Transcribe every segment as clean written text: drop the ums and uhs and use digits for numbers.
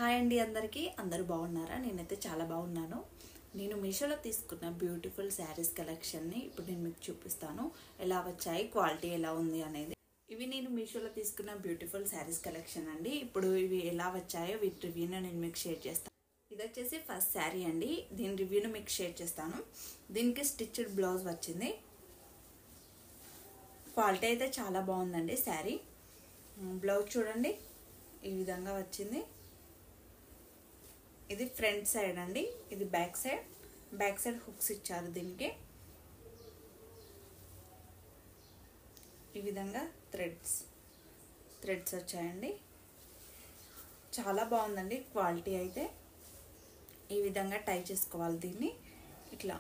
Hi అండి అందరూ బాగున్నారా? నేనైతే చాలా బాగున్నాను. నేను మీషోలో తీసుకున్న బ్యూటిఫుల్ శారీస్ కలెక్షన్ని ఇప్పుడు నేను మీకు చూపిస్తాను. ఎలా వచ్చాయి, క్వాలిటీ ఎలా ఉంది అనేది. ఇవి నేను మీషోలో తీసుకున్న బ్యూటిఫుల్ శారీస్ కలెక్షన్ అండి. ఇప్పుడు ఇవి ఎలా వచ్చాయో వీటి రివ్యూను నేను మీకు షేర్ చేస్తాను. ఇది వచ్చేసి ఫస్ట్ శారీ అండి. దీని రివ్యూను మీకు షేర్ చేస్తాను. దీనికి స్టిచ్డ్ బ్లౌజ్ వచ్చింది. క్వాలిటీ అయితే చాలా బాగుందండి శారీ. బ్లౌజ్ చూడండి, ఈ విధంగా వచ్చింది. ఇది ఫ్రంట్ సైడ్ అండి, ఇది బ్యాక్ సైడ్ హుక్స్ ఇచ్చారు. దీనికి ఈ విధంగా థ్రెడ్స్ వచ్చాయండి. చాలా బాగుందండి క్వాలిటీ అయితే. ఈ విధంగా టై చేసుకోవాలి దీన్ని. ఇట్లా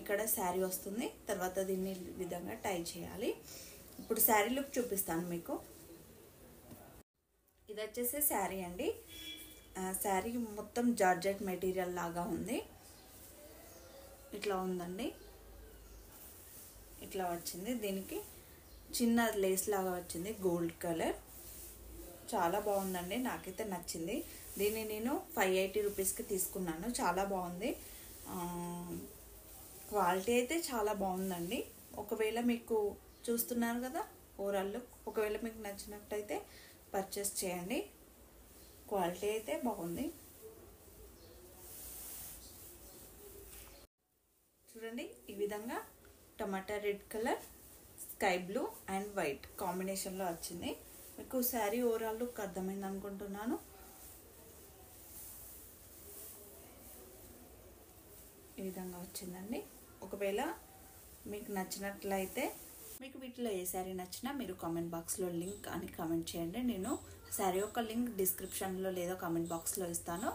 ఇక్కడ శారీ వస్తుంది, తర్వాత దీన్ని ఈ విధంగా టై చేయాలి. ఇప్పుడు శారీ లుక్ చూపిస్తాను మీకు. ఇది వచ్చేసి శారీ అండి. శారీ మొత్తం జార్జెట్ మెటీరియల్ లాగా ఉంది. ఇట్లా ఉందండి, ఇట్లా వచ్చింది. దీనికి చిన్న లేస్ లాగా వచ్చింది, గోల్డ్ కలర్. చాలా బాగుందండి, నాకైతే నచ్చింది. దీన్ని నేను 580 రూపీస్కి తీసుకున్నాను. చాలా బాగుంది. క్వాలిటీ అయితే చాలా బాగుందండి. ఒకవేళ మీకు చూస్తున్నారు కదా ఓవరాల్ లుక్, ఒకవేళ మీకు నచ్చినట్టయితే పర్చేస్ చేయండి. క్వాలిటీ అయితే బాగుంది. చూడండి, ఈ విధంగా tomato red colour, sky blue and white కాంబినేషన్లో వచ్చింది. మీకు శారీ ఓవరాల్ లుక్ అర్థమైంది అనుకుంటున్నాను. ఈ విధంగా వచ్చిందండి. ఒకవేళ మీకు నచ్చినట్లయితే, మీకు వీటిలో ఏ శారీ నచ్చినా మీరు కామెంట్ బాక్స్లో లింక్ అని కామెంట్ చేయండి. నేను శారీ యొక్క లింక్ డిస్క్రిప్షన్లో లేదా కామెంట్ బాక్స్లో ఇస్తాను.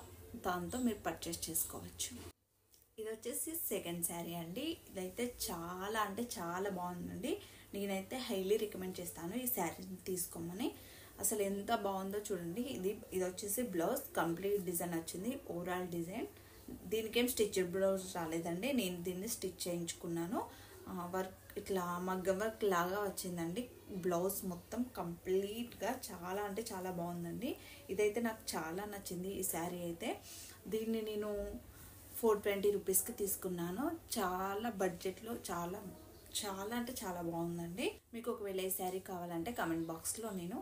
దాంతో మీరు పర్చేస్ చేసుకోవచ్చు. ఇది వచ్చేసి సెకండ్ శారీ అండి. ఇదైతే చాలా అంటే చాలా బాగుందండి. నేనైతే హైలీ రికమెండ్ చేస్తాను ఈ శారీని తీసుకోమని. అసలు ఎంత బాగుందో చూడండి. ఇది వచ్చేసి బ్లౌజ్ కంప్లీట్ డిజైన్ వచ్చింది, ఓవరాల్ డిజైన్. దీనికేం స్టిచ్డ్ బ్లౌజ్ రాలేదండి, నేను దీన్ని స్టిచ్ చేయించుకున్నాను. వర్క్ ఇట్లా మగ్గం వర్క్ లాగా వచ్చిందండి. బ్లౌజ్ మొత్తం కంప్లీట్గా చాలా అంటే చాలా బాగుందండి. ఇదైతే నాకు చాలా నచ్చింది ఈ శారీ అయితే. దీన్ని నేను 420 రూపీస్కి తీసుకున్నాను. చాలా బడ్జెట్లో చాలా అంటే చాలా బాగుందండి. మీకు ఒకవేళ ఈ శారీ కావాలంటే కామెంట్ బాక్స్లో నేను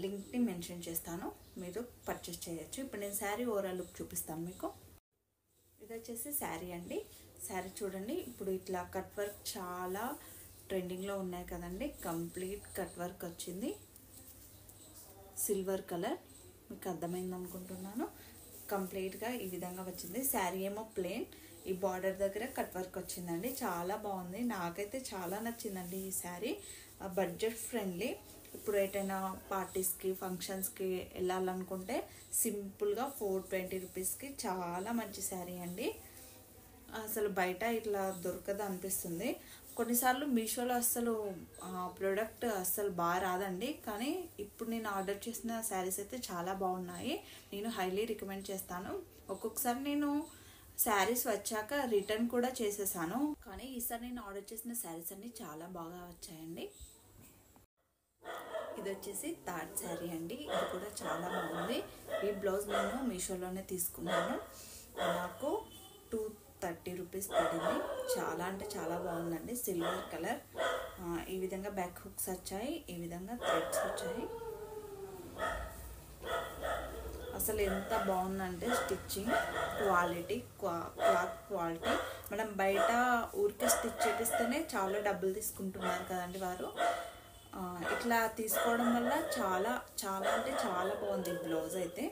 లింక్ని మెన్షన్ చేస్తాను, మీరు పర్చేస్ చేయొచ్చు. ఇప్పుడు నేను శారీ ఓవరాల్ లుక్ చూపిస్తాను మీకు. ఇది వచ్చేసి శారీ అండి. శారీ చూడండి, ఇప్పుడు ఇట్లా కట్ వర్క్ చాలా ట్రెండింగ్లో ఉన్నాయి కదండి. కంప్లీట్ కట్ వర్క్ వచ్చింది, సిల్వర్ కలర్. మీకు అర్థమైంది అనుకుంటున్నాను. కంప్లీట్గా ఈ విధంగా వచ్చింది. శారీ ఏమో ప్లెయిన్, ఈ బార్డర్ దగ్గర కట్ వర్క్ వచ్చిందండి. చాలా బాగుంది, నాకైతే చాలా నచ్చిందండి ఈ శారీ. Budget friendly. ఇప్పుడు ఎటైనా పార్టీస్కి, ఫంక్షన్స్కి వెళ్ళాలనుకుంటే సింపుల్గా 420 రూపీస్కి చాలా మంచి శారీ అండి. అసలు బయట ఇట్లా దొరకదు అనిపిస్తుంది. కొన్నిసార్లు మీషోలో అస్సలు ప్రోడక్ట్ అస్సలు బాగా రాదండి. కానీ ఇప్పుడు నేను ఆర్డర్ చేసిన శారీస్ అయితే చాలా బాగున్నాయి. నేను హైలీ రికమెండ్ చేస్తాను. ఒక్కొక్కసారి నేను శారీస్ వచ్చాక రిటర్న్ కూడా చేసేసాను, కానీ ఈసారి నేను ఆర్డర్ చేసిన శారీస్ అన్నీ చాలా బాగా వచ్చాయండి. ఇది వచ్చేసి థర్డ్ శారీ అండి. ఇది కూడా చాలా బాగుంది. ఈ బ్లౌజ్ నేను మీషోలోనే తీసుకున్నాను. నాకు 230 రూపీస్ పడింది. చాలా అంటే చాలా బాగుందండి. సిల్వర్ కలర్, ఈ విధంగా బ్యాక్ హుక్స్ వచ్చాయి, ఈ విధంగా థ్రెడ్స్ వచ్చాయి. అసలు ఎంత బాగుందంటే స్టిచ్చింగ్ క్వాలిటీ, క్లాత్ క్వాలిటీ. మనం బయట ఊరికే స్టిచ్ చేపిస్తేనే చాలా డబ్బులు తీసుకుంటున్నారు కదండి వారు. ఇట్లా తీసుకోవడం వల్ల చాలా అంటే చాలా బాగుంది బ్లౌజ్ అయితే.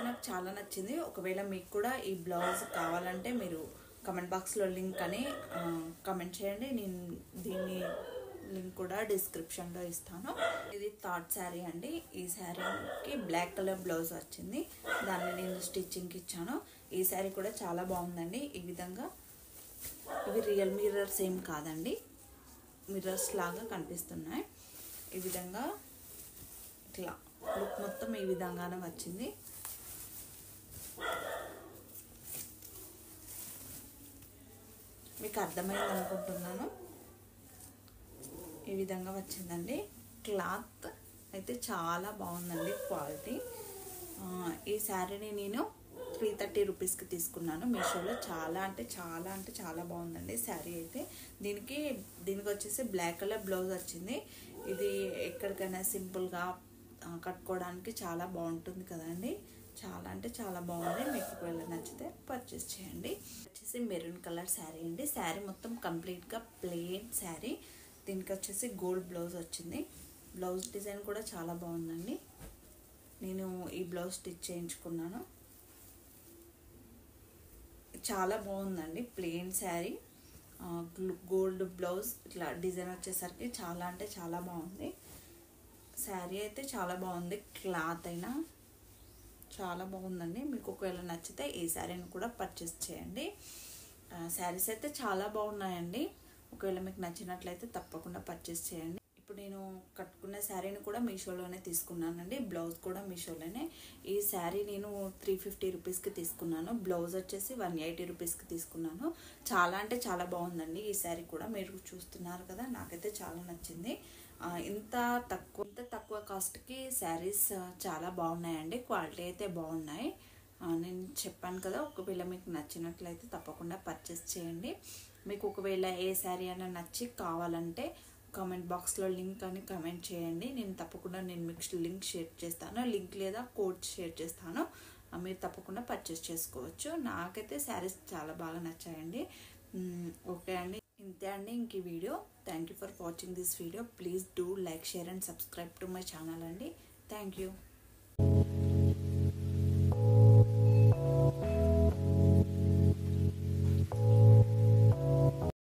నాకు చాలా నచ్చింది. ఒకవేళ మీకు కూడా ఈ బ్లౌజ్ కావాలంటే మీరు కామెంట్ బాక్స్లో లింక్ అని కామెంట్ చేయండి. నేను దీన్ని లింక్ కూడా డిస్క్రిప్షన్లో ఇస్తాను. ఇది థర్డ్ శారీ అండి. ఈ శారీకి బ్లాక్ కలర్ బ్లౌజ్ వచ్చింది, దాన్ని నేను స్టిచ్చింగ్కి ఇచ్చాను. ఈ శారీ కూడా చాలా బాగుందండి. ఈ విధంగా ఇవి రియల్ మిర్రర్స్ ఏం కాదండి, మిర్రర్స్ లాగా కనిపిస్తున్నాయి. ఈ విధంగా ఇట్లా లుక్ మొత్తం ఈ విధంగానే వచ్చింది. మీకు అర్థమైంది అనుకుంటున్నాను. ఈ విధంగా వచ్చిందండి. క్లాత్ అయితే చాలా బాగుందండి క్వాలిటీ. ఈ శారీని నేను 330 రూపీస్కి తీసుకున్నాను మీషోలో. చాలా అంటే చాలా బాగుందండి శారీ అయితే. దీనికి వచ్చేసి బ్లాక్ కలర్ బ్లౌజ్ వచ్చింది. ఇది ఎక్కడికైనా సింపుల్గా కట్టుకోవడానికి చాలా బాగుంటుంది కదండి. చాలా అంటే చాలా బాగుంది. మీకు ఒకవేళ నచ్చితే పర్చేస్ చేయండి. వచ్చేసి మెరూన్ కలర్ శారీ అండి. శారీ మొత్తం కంప్లీట్గా ప్లెయిన్ శారీ. దీనికి వచ్చేసి గోల్డ్ బ్లౌజ్ వచ్చింది. బ్లౌజ్ డిజైన్ కూడా చాలా బాగుందండి. నేను ఈ బ్లౌజ్ స్టిచ్ చేయించుకున్నాను. చాలా బాగుందండి. ప్లెయిన్ శారీ, గోల్డ్ బ్లౌజ్, ఇట్లా డిజైన్ వచ్చేసరికి చాలా అంటే చాలా బాగుంది. శారీ అయితే చాలా బాగుంది. క్లాత్ అయినా చాలా బాగుందండి. మీకు ఒకవేళ నచ్చితే ఈ శారీని కూడా పర్చేస్ చేయండి. శారీస్ అయితే చాలా బాగున్నాయండి. ఒకవేళ మీకు నచ్చినట్లయితే తప్పకుండా పర్చేస్ చేయండి. ఇప్పుడు నేను కట్టుకున్న శారీని కూడా మీషోలోనే తీసుకున్నానండి. బ్లౌజ్ కూడా మీషోలోనే. ఈ శారీ నేను 350 రూపీస్కి తీసుకున్నాను. బ్లౌజ్ వచ్చేసి 180 రూపీస్కి తీసుకున్నాను. చాలా అంటే చాలా బాగుందండి. ఈ శారీ కూడా మీరు చూస్తున్నారు కదా, నాకైతే చాలా నచ్చింది. ఇంత తక్కువ కాస్ట్కి శారీస్ చాలా బాగున్నాయండి. క్వాలిటీ అయితే బాగున్నాయి. నేను చెప్పాను కదా, ఒకవేళ మీకు నచ్చినట్లయితే తప్పకుండా పర్చేస్ చేయండి. మీకు ఒకవేళ ఏ శారీ అయినా నచ్చి కావాలంటే కామెంట్ బాక్స్లో లింక్ అని కామెంట్ చేయండి. నేను తప్పకుండా మీకు లింక్ షేర్ చేస్తాను. లింక్ లేదా కోడ్ షేర్ చేస్తాను. మీరు తప్పకుండా పర్చేస్ చేసుకోవచ్చు. నాకైతే శారీస్ చాలా బాగా నచ్చాయండి. ఓకే అండి, ఇంతే అండి ఇంక ఈ video. Thank you for watching this video. Please do like, share and subscribe to my channel అండి. Thank you.